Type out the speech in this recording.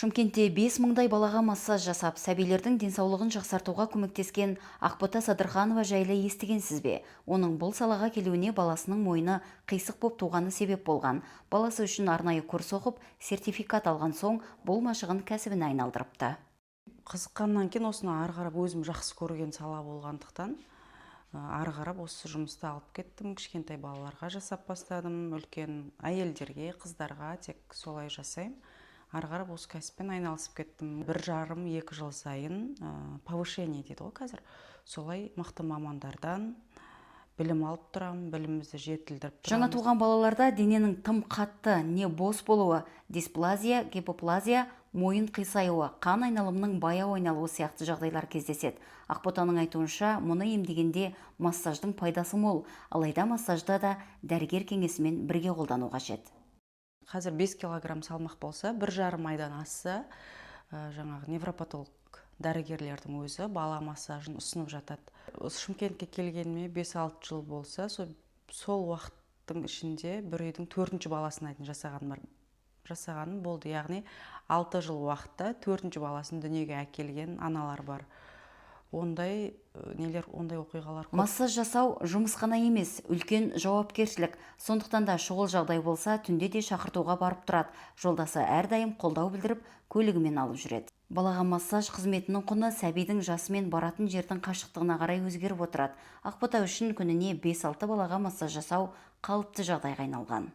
Шымкентте 5 мыңдай балаға массаж жасап, сәбилердің денсаулығын жақсартуға көмектескен Ақбота Садырханова жайлы естігенсіз бе? Оның бұл салаға келуіне баласының мойны қисық боп туғаны себеп болған. Баласы үшін арнайы курс оқып, сертификат алған соң, бұл машығын кәсібіне айналдырыпты. Қызыққаннан кейін осыны ары қарап өзім жақсы көрген сала болғандықтан ары қарап осы жұмысты алып кеттім. Кішкентай балаларға жасап бастадым, үлкен әйелдерге, қыздарға тек солай жасаймын. Ары қарап осы кәсіппен айналысып кеттім. 1,5-2 жыл сайын повышение дейді ғой қазір. Солай мықты мамандардан білім алып тұрам, білімімізді жетілдіріп тұрамыз. Жаңа туған балаларда дененің тым қатты не бос болуы, дисплазия, гипоплазия, мойын қисаюы, қан айналымының баяу айналуы сияқты жағдайлар кездеседі. Ақботаның айтуынша, мұны емдегенде массаждың пайдасы мол, алайда массажда да дәрігер кеңесімен бірге қолдану қажет. Қазір 5 килограмм салмақ болса, 1,5 айдан асса, жаңағы невропатолог дәрігерлердің өзі бала массажын ұсынып жатады. Шымкентке келгеніме 5-6 жыл болса, сол уақыттың ішінде бір үйдің 4-ші баласын жасағаным болды. Яғни 6 жыл уақытта 4-ші баласын дүниеге әкелген аналар бар. Ондай оқиғалар көп. Массаж жасау жұмыс қана емес, үлкен жауапкершілік. Сондықтан да шұғыл жағдай болса, түнде де шақыртуға барып тұрады. Жолдасы әрдайым қолдау білдіріп, көлігімен алып жүреді. Балаға массаж қызметінің құны сәбидің жасымен баратын жердің қашықтығына қарай өзгеріп отырады. Ақбота үшін күніне 5-6 балаға массаж жасау қалыпты жағдайға айналған.